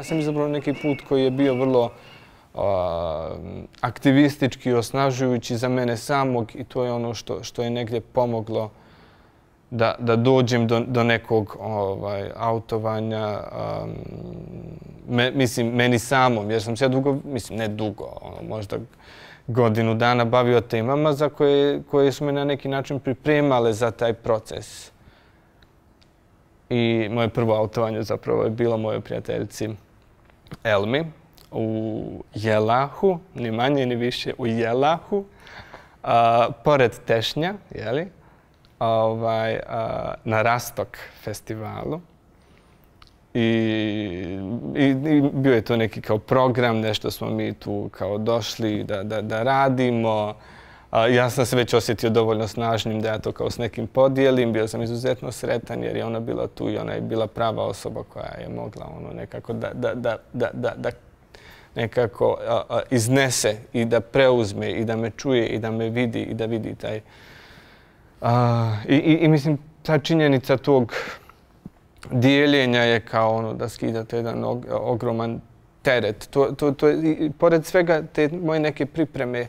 Ja sam izabrao neki put koji je bio vrlo aktivistički i osnažujući za mene samog i to je ono što je negdje pomoglo da dođem do nekog autovanja, mislim, meni samom, jer sam se ja dugo, mislim, ne dugo, možda godinu dana bavio temama za koje su me na neki način pripremale za taj proces. I moje prvo autovanje zapravo je bilo mojoj prijateljici Elmi u Jelahu, ni manje ni više u Jelahu, pored Tešnja, jeli? Na Rastok festivalu. I bio je to neki kao program, nešto smo mi tu kao došli da radimo. Ja sam se već osjetio dovoljno snažnim da ja to kao s nekim podijelim. Bio sam izuzetno sretan jer je ona bila tu i ona je bila prava osoba koja je mogla nekako da nekako iznese i da preuzme i da me čuje i da me vidi i da vidi taj... I mislim, ta činjenica tog dijeljenja je kao da skidate jedan ogroman teret. Pored svega te moje neke pripreme,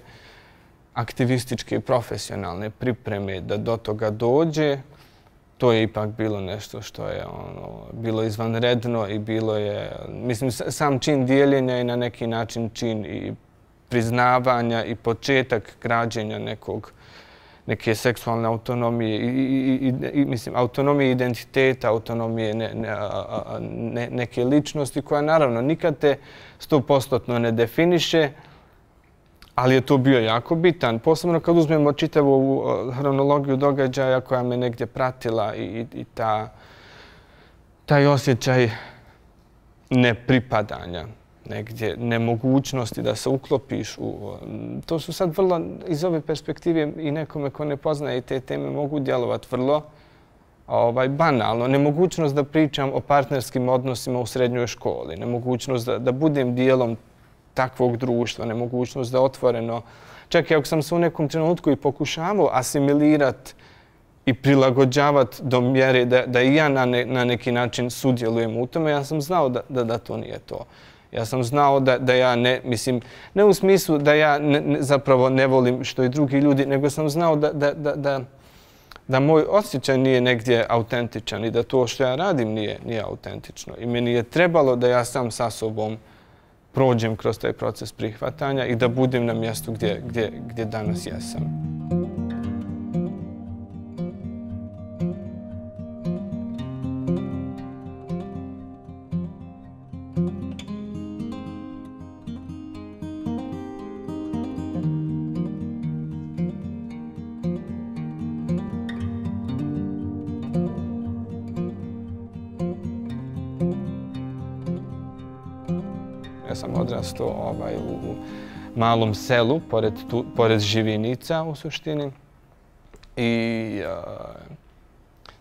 aktivističke i profesionalne pripreme da do toga dođe, to je ipak bilo nešto što je bilo izvanredno i bilo je, mislim, sam čin dijeljenja je na neki način čin i priznavanja i početak građenja neke seksualne autonomije i mislim, autonomije identiteta, autonomije neke ličnosti koja naravno nikad te 100% ne definiše, ali je to bio jako bitan. Posebno kad uzmemo čitavu hronologiju događaja koja me negdje pratila i taj osjećaj nepripadanja, negdje nemogućnosti da se uklopiš u... To su sad vrlo, iz ove perspektive i nekome ko ne poznaje te teme mogu djelovati vrlo banalno. Nemogućnost da pričam o partnerskim odnosima u srednjoj školi, nemogućnost da budem dijelom takvog društva, nemogućnost da otvoreno... Čak i ako sam se u nekom trenutku i pokušavao asimilirati i prilagođavati do mjere da i ja na neki način sudjelujem u tome, ja sam znao da to nije to. Ja sam znao da ja ne, mislim, ne u smislu da ja zapravo ne volim što i drugi ljudi, nego sam znao da moj osjećaj nije negdje autentičan i da to što ja radim nije autentično. I meni je trebalo da ja sam sa sobom prođem kroz taj proces prihvatanja i da budem na mjestu gdje danas jesam. Ja sam odrastao u malom selu, pored Živinica u suštini. I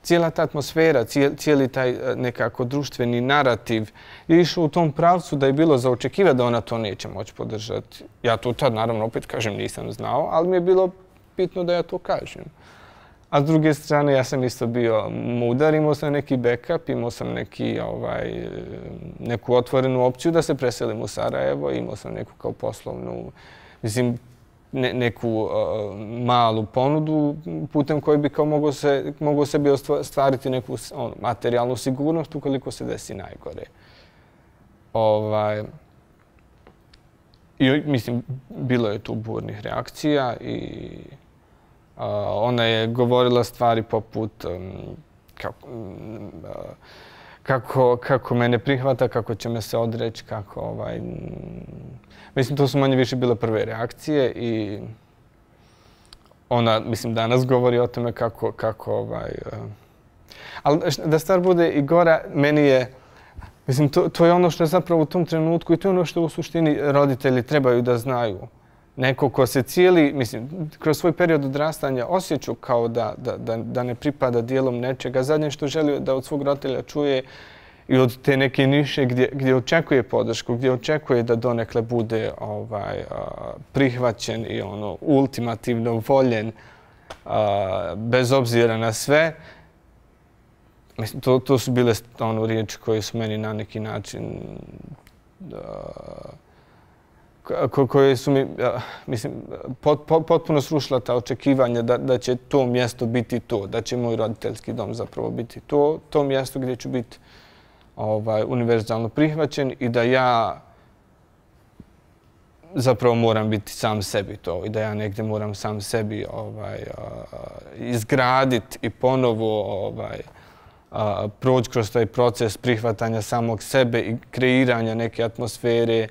cijela ta atmosfera, cijeli taj nekako društveni narativ je išao u tom pravcu da je bilo za očekivati da ona to neće moći podržati. Ja to tad, naravno, opet kažem, nisam znao, ali mi je bilo bitno da ja to kažem. A s druge strane, ja sam isto bio mudar, imao sam neki backup, imao sam neku otvorenu opciju da se preselim u Sarajevo, imao sam neku kao poslovnu, mislim, neku malu ponudu putem koji bi kao mogao sebi ostvariti neku materijalnu sigurnost ukoliko se desi najgore. I mislim, bilo je tu burnih reakcija i ona je govorila stvari poput kako me ne prihvata, kako će me se odreći, kako mislim, to su manje više bile prve reakcije i ona, mislim, danas govori o tome kako ali da stvar bude i gora, meni je, mislim, to je ono što je zapravo u tom trenutku i to je ono što u suštini roditelji trebaju da znaju. Neko ko se cijeli, mislim, kroz svoj period odrastanja osjeću kao da ne pripada dijelom nečega. Zadnje što želi da od svog roditelja čuje i od te neke niše gdje očekuje podršku, gdje očekuje da donekle bude prihvaćen i ultimativno voljen bez obzira na sve. Mislim, to su bile riječi koje su meni na neki način koje su mi, mislim, potpuno srušila ta očekivanja da će to mjesto biti to, da će moj roditeljski dom zapravo biti to mjesto gdje ću biti univerzalno prihvaćen i da ja zapravo moram biti sam sebi to i da ja negdje moram sam sebi izgraditi i ponovo proći kroz taj proces prihvatanja samog sebe i kreiranja neke atmosfere,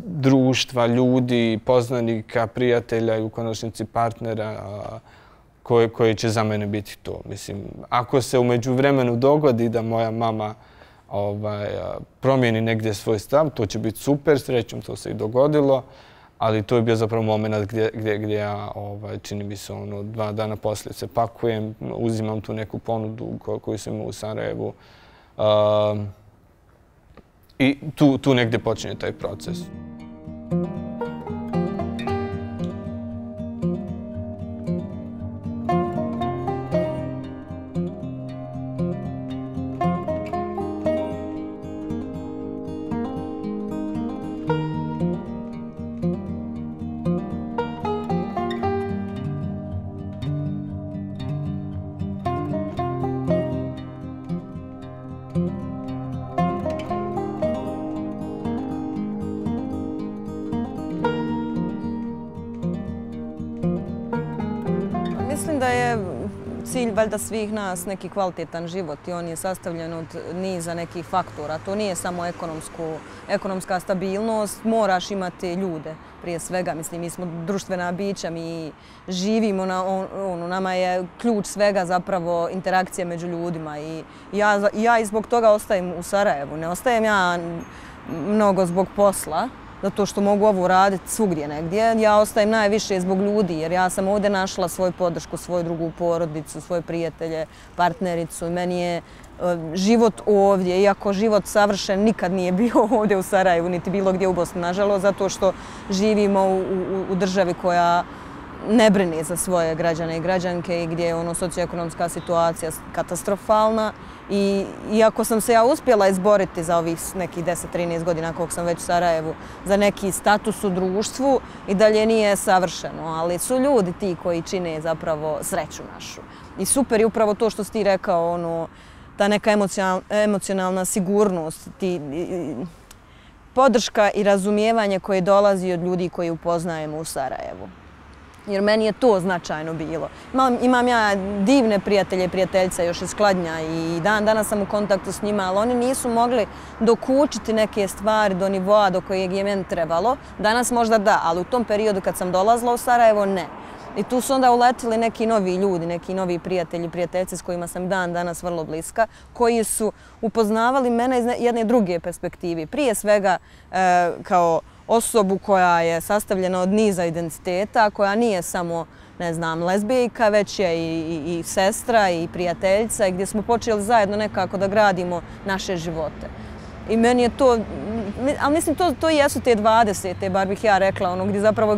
društva, ljudi, poznanika, prijatelja i u konačnici partnera koji će za mene biti to. Mislim, ako se u međuvremenu dogodi da moja mama promijeni negdje svoj stav, to će biti super, srećom to se i dogodilo, ali to je bio zapravo moment gdje ja, čini mi se, 2 dana poslije se pakujem, uzimam tu neku ponudu koju sam imao u Sarajevu i tu negdje počinje taj proces. Mislim da je cilj valjda svih nas neki kvalitetan život i on je sastavljen od niza nekih faktora. To nije samo ekonomska stabilnost, moraš imati ljude prije svega. Mislim, mi smo društvena bića, mi živimo, nama je ključ svega zapravo interakcija među ljudima i ja i zbog toga ostajem u Sarajevu. Ne ostajem ja mnogo zbog posla, zato što mogu ovo raditi svugdje negdje. Ja ostajem najviše zbog ljudi jer ja sam ovdje našla svoju podršku, svoju drugu porodicu, svoje prijatelje, partnericu i meni je život ovdje, iako život savršen nikad nije bio ovdje u Sarajevu, niti bilo gdje u Bosni, nažalost, zato što živimo u državi koja ne brine za svoje građane i građanke i gdje je socioekonomska situacija katastrofalna. I iako sam se ja uspjela izboriti za ovih nekih 10-13 godina koliko sam već u Sarajevu, za neki status u društvu, i dalje nije savršeno, ali su ljudi ti koji čine zapravo sreću našu. I super je upravo to što si ti rekao, ta neka emocionalna sigurnost, podrška i razumijevanje koje dolazi od ljudi koji upoznajemo u Sarajevu. Jer meni je to značajno bilo. Imam ja divne prijatelje i prijateljice još iz Kladnja i danas sam u kontaktu s njima, ali oni nisu mogli dokučiti neke stvari do nivoa do kojeg je meni trebalo. Danas možda da, ali u tom periodu kad sam dolazila u Sarajevo, ne. I tu su onda uletili neki novi ljudi, neki novi prijatelji i prijateljice s kojima sam danas vrlo bliska, koji su upoznavali mene iz jedne druge perspektive. Prije svega kao osobu koja je sastavljena od niza identiteta, koja nije samo, ne znam, lezbijka, već je i sestra i prijateljica i gdje smo počeli zajedno nekako da gradimo naše živote. I meni je to, ali mislim to jesu te 20, bar bih ja rekla, gdje zapravo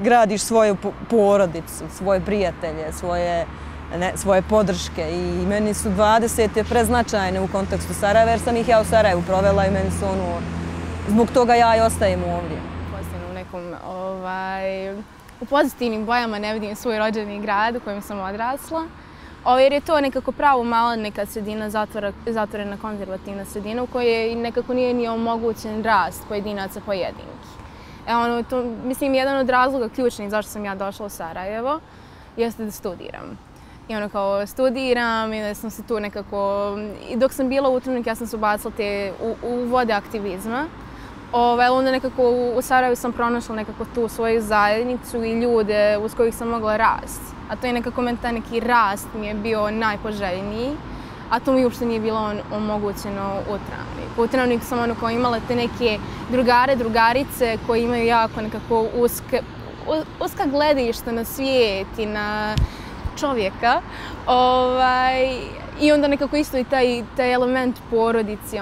gradiš svoju porodicu, svoje prijatelje, svoje podrške i meni su 20 preznačajne u kontekstu Sarajeva jer sam ih ja u Sarajevu provela i meni su zbog toga ja i ostajem ovdje. U nekom, u pozitivnim bojama ne vidim svoj rođeni grad u kojem sam odrasla. Jer je to nekako pravo mala neka sredina, zatvorena konzervativna sredina u kojoj nekako nije ni omogućen rast pojedinaca pojedinki. Mislim, jedan od razloga ključnih zašto sam ja došla u Sarajevo jeste da studiram. I studiram i da sam se tu nekako, i dok sam bila utrovnik ja sam se ubacila u vode aktivizma. Onda nekako u Sarajevu sam pronašla nekako tu svoju zajednicu i ljude uz kojih sam mogla rasti. A to je nekako taj neki rast mi je bio najpoželjniji, a to mi uopšte nije bilo omogućeno u Travniku. U Travniku sam imala te neke drugare, drugarice koji imaju jako nekako uska gledišta na svijet i na čovjeka. I onda nekako isto i taj element porodici,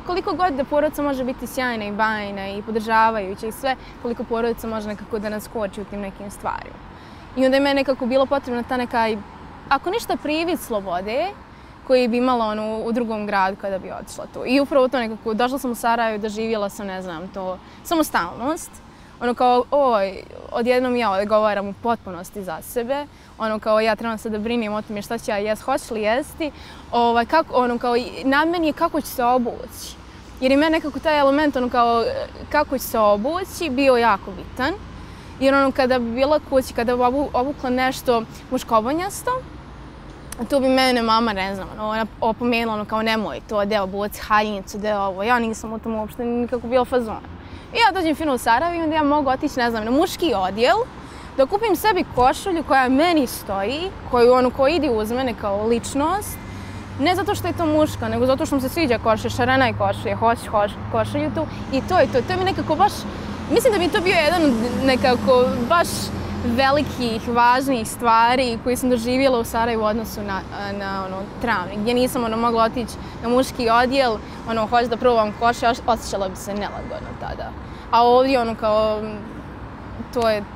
koliko god da porodica može biti sjajna i bajna i podržavajuća i sve, koliko porodica može nekako da nas koči u tim nekim stvarima. I onda je meni nekako bilo potrebna ta neka ako ništa privid slobode koji bi imala u drugom gradu kada bi otišla tu. I upravo to nekako, došla sam u Sarajevo i doživjela sam, ne znam, to samostalnost. Kao, odjednom ja odgovaram u potpunosti za sebe. Kao, ja trebam se da brinim o tome šta ću ja jesti, hoću li jesti. Kao, na meni je kako ću se obući. Jer i meni nekako taj element, kao, kako ću se obući, bio jako bitan. Jer kada bi bila kući, kada bi obukla nešto muškobonjasto, tu bi mene mama, ne znam, opomenula, kao nemoj to, gdje obuci haljnicu, gdje ovo. Ja nisam u tom uopšte nikako bila fazon. I ja dođem fino u Sarajevo i onda ja mogu otići, ne znam, na muški odjel, da kupim sebi košulju koja meni stoji, koja ide uz mene kao ličnost. Ne zato što je to muška, nego zato što mi se sviđa košulja, šarena i košulja, hoću košulju tu. I to je to. To mi nekako baš, mislim da bi to bio jedan nekako baš velikih, važnih stvari koje sam doživjela u Sarajevu u odnosu na Travnik, gdje nisam mogla otići na muški odjel, hoću da probam košulju, osjećala bi se nelagodno tada. A ovdje kao,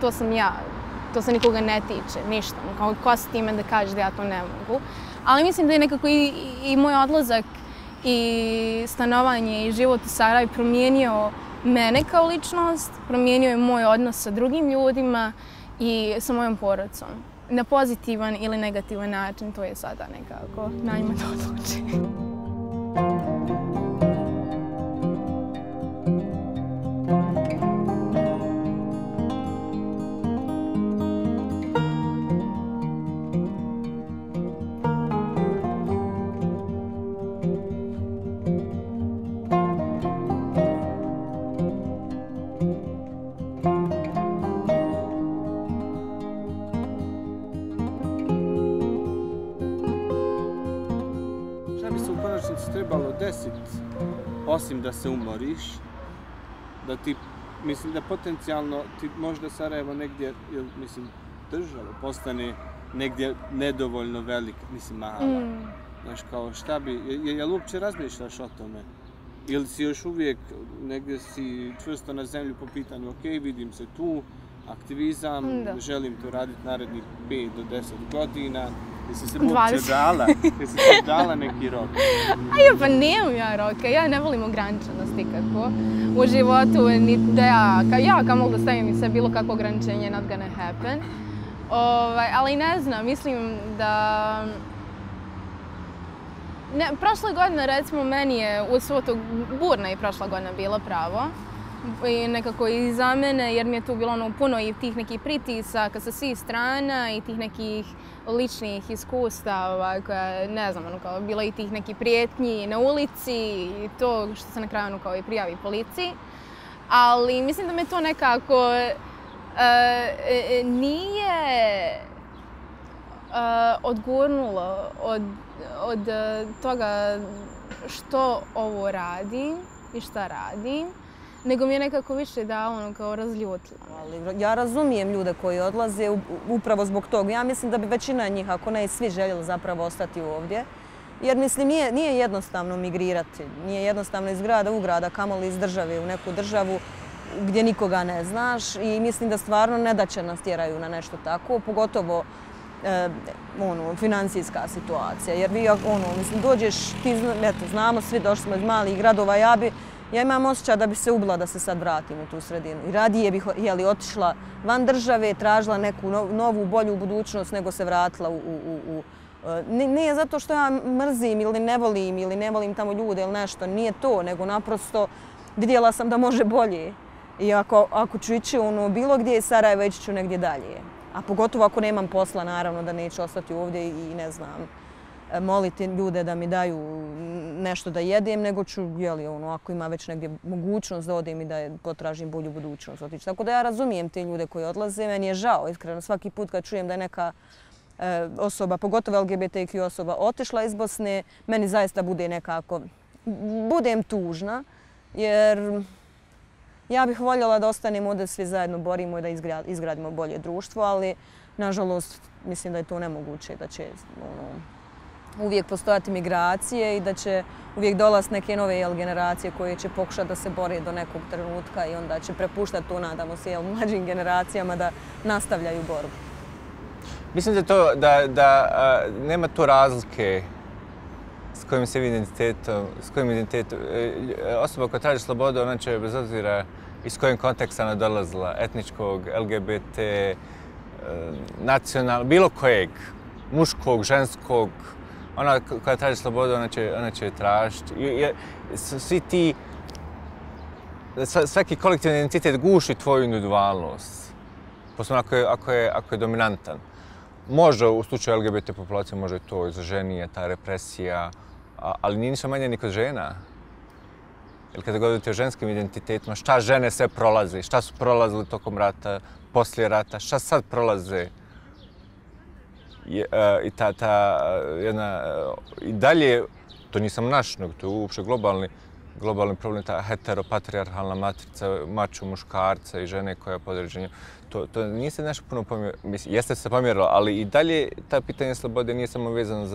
to sam ja, to se nikoga ne tiče, ništa, kao ko si time da kažeš da ja to ne mogu. Ali mislim da je nekako i moj odlazak i stanovanje i život u Sarajevu promijenio mene kao ličnost, promijenio je moj odnos sa drugim ljudima i sa mojom porodicom. Na pozitivan ili negativan način, to je sada nekako na njima da odluči. Trebalo desiti, osim da se umoriš, da ti, mislim da potencijalno ti možda Sarajevo negdje, mislim, država postane negdje nedovoljno velika, mislim, mala. Znaš, kao šta bi, jel uopće razmišljaš o tome? Ili si još uvijek negdje si čvrsto na zemlju po pitanju, ok, vidim se tu, aktivizam, želim to raditi narednih 5 do 10 godina, jesi se uopće dala neki rok? Pa nemam ja roka, ja ne volim ograničenost nikako u životu, niti da ja kao mogu da stavim i sve bilo kakvo ograničenje, not gonna happen. Ali ne znam, mislim da... Prošle godine, recimo, meni je u svotu burna i prošla godina bila pravo. I nekako i za mene, jer mi je tu bilo puno i tih nekih pritisaka sa svih strana i tih nekih ličnih iskustava koja, ne znam, bilo i tih nekih prijetnji na ulici i to što se na kraju kao i prijavi policiji. Ali mislim da me to nekako nije odgurnulo od toga što ovo radim i šta radim, nego mi je nekako više da kao razljutilo. Ja razumijem ljude koji odlaze upravo zbog toga. Ja mislim da bi većina njih, ako ne i svi, željeli zapravo ostati ovdje. Jer mislim nije jednostavno migrirati, nije jednostavno iz grada u grada, kamoli iz države u neku državu gdje nikoga ne znaš i mislim da stvarno ne da će nas tjeraju na nešto tako, pogotovo financijska situacija. Jer vi, mislim, dođeš, znamo svi, došli smo iz malih gradova, ja imam osjećaj da bi se ubila da se sad vratim u tu sredinu. I radije bih otišla van države, tražila neku novu, bolju budućnost nego se vratila u... Nije zato što ja mrzim ili ne volim tamo ljude ili nešto, nije to, nego naprosto vidjela sam da može bolje. I ako ću ići bilo gdje iz Sarajeva, ići ću negdje dalje. A pogotovo ako nemam posla, naravno da neću ostati ovdje i ne znam, moliti ljude da mi daju nešto da jedem, nego ću, ako ima već negdje mogućnost da odem i da potražim bolju budućnost otići. Tako da ja razumijem te ljude koji odlaze, meni je žao, iskreno, svaki put kad čujem da je neka osoba, pogotovo LGBTQ osoba, otišla iz Bosne, meni zaista bude nekako, budem tužna, jer ja bih voljela da ostanemo ovdje svi zajedno borimo i da izgradimo bolje društvo, ali nažalost mislim da je to nemoguće, da će uvijek postojati migracije i da će uvijek dolaziti neke nove generacije koje će pokušati da se bore do nekog trenutka i onda će prepuštati to, nadamo se, mlađim generacijama da nastavljaju borbu. Mislim da to, da nema tu razlike s kojim se identitetom, osoba koja traži slobodu, ona će bez obzira iz kojeg konteksta ona dolazila, etničkog, LGBT, nacionalnog, bilo kojeg, muškog, ženskog, ona koja traži slobodu, ona će tražiti. Svi ti, svaki kolektivni identitet guši tvoju individualnost, posebno ako je dominantan. Može u slučaju LGBT populacije, može to izraženije, ta represija, ali nije ništa manje ni kod žena. Jer kada govorite o ženskim identitetima, šta žene sve prolaze, šta su prolazili tokom rata, poslije rata, šta sad prolaze. I i dalje, to nisam naš, nego to je uopće globalni problem, ta heteropatrijarhalna matrica mačo muškarca i žene koja je podređenja. To nije se nešto puno pomjerilo, jeste se pomjerilo, ali i dalje ta pitanje slobode nije samo vezano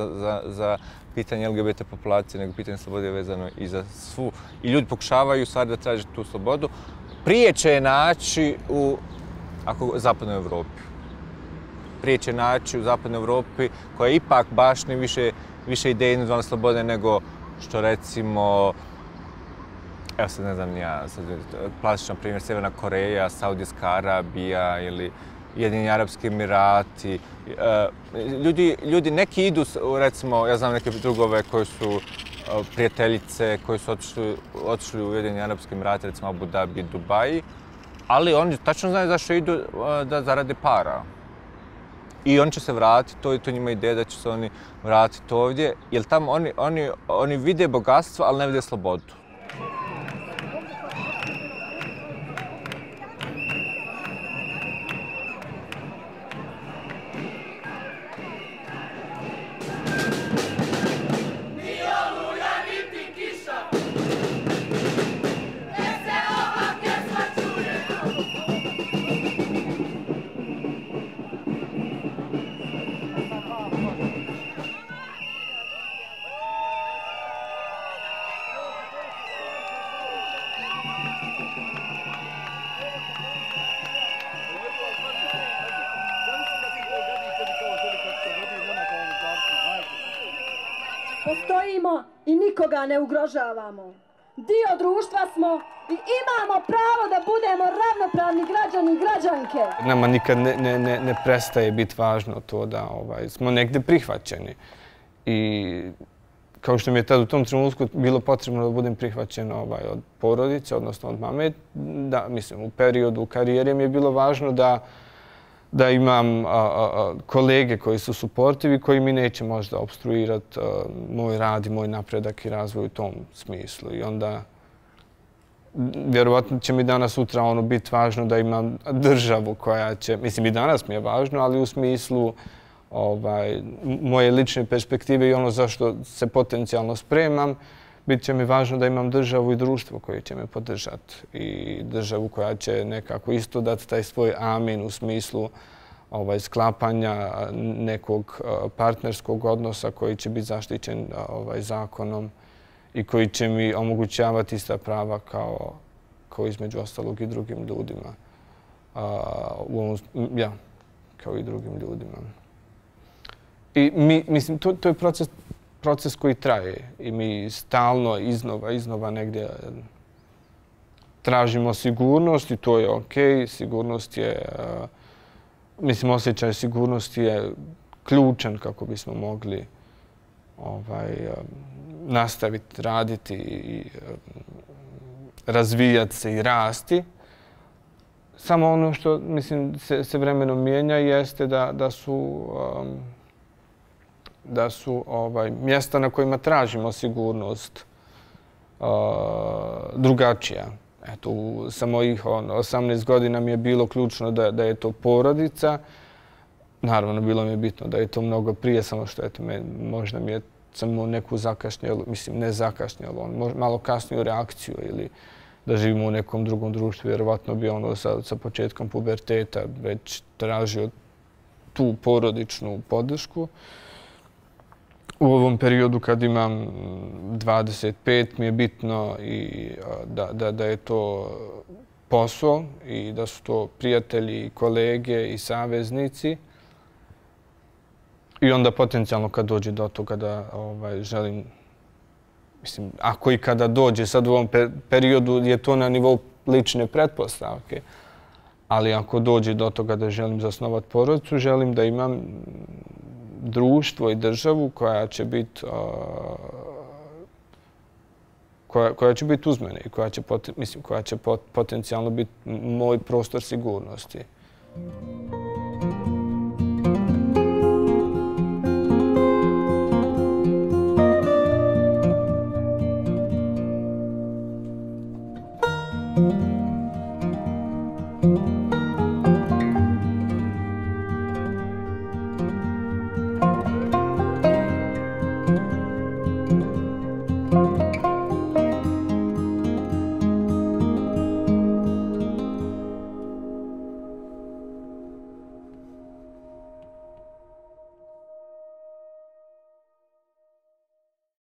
za pitanje LGBT populacije, nego pitanje slobode je vezano i za svu. I ljudi pokušavaju stvari da traže tu slobodu. Prije će je naći u zapadnoj Evropi. Prije će naći u zapadnoj Evropi koja je ipak baš ne više ideje individualne slobode nego što recimo, evo sad ne znam ja, klasičan primjer Sjeverna Koreja, Saudijska Arabija ili Ujedinjeni Arapski Emirati. Ljudi neki idu, recimo, ja znam neke drugove koji su prijateljice, koji su otišli u Ujedinjeni Arapski Emirati, recimo Abu Dhabi, Dubaji, ali oni tačno znaju zašto idu da zarade para. I oni će se vratiti, to je njima ideja da će se oni vratiti ovdje, jer tamo oni vide bogatstvo, ali ne vide slobodu. Postojimo i nikoga ne ugrožavamo. Dio društva smo i imamo pravo da budemo ravnopravni građani i građanke. Nama nikad ne prestaje biti važno to da smo negdje prihvaćeni. I kao što mi je tad u tom trenutku bilo potrebno da budem prihvaćen od porodice, odnosno od mame, da, mislim, u periodu karijere mi je bilo važno da imam kolege koji su suportivi, koji mi neće možda obstruirati moj rad i moj napredak i razvoj u tom smislu. I onda, vjerovatno će mi danas sutra biti važno da imam državu koja će, mislim i danas mi je važno, ali u smislu moje lične perspektive i ono zašto se potencijalno spremam, bit će mi važno da imam državu i društvo koje će me podržati i državu koja će nekako isto dati taj svoj amin u smislu sklapanja nekog partnerskog odnosa koji će biti zaštićen zakonom i koji će mi omogućavati ista prava kao između ostalog i drugim ljudima. Kao i drugim ljudima. I mislim, to je proces koji traje i mi stalno iznova negdje tražimo sigurnost i to je okej. Sigurnost je, mislim, osjećaj sigurnosti je ključan kako bismo mogli nastaviti raditi i razvijati se i rasti. Samo ono što, mislim, se vremenom mijenja jeste da su mjesta na kojima tražimo sigurnost drugačija. Eto, sa mojih 18 godina mi je bilo ključno da je to porodica. Naravno, bilo mi je bitno da je to mnogo prije, samo što možda mi je samo neku zakašnjelu, mislim ne zakašnjelu, malo kasniju reakciju ili da živimo u nekom drugom društvu. Vjerovatno bi sa početkom puberteta već tražio tu porodičnu podršku. U ovom periodu kad imam 25 mi je bitno i da je to posao i da su to prijatelji, kolege i saveznici I onda potencijalno kad dođe do toga da želim, mislim, ako i kada dođe, sad u ovom periodu je to na nivou lične pretpostavke, ali ako dođe do toga da želim zasnovati porodicu, želim da imam društvo i državu koja će biti uz mene i koja će potencijalno biti moj prostor sigurnosti.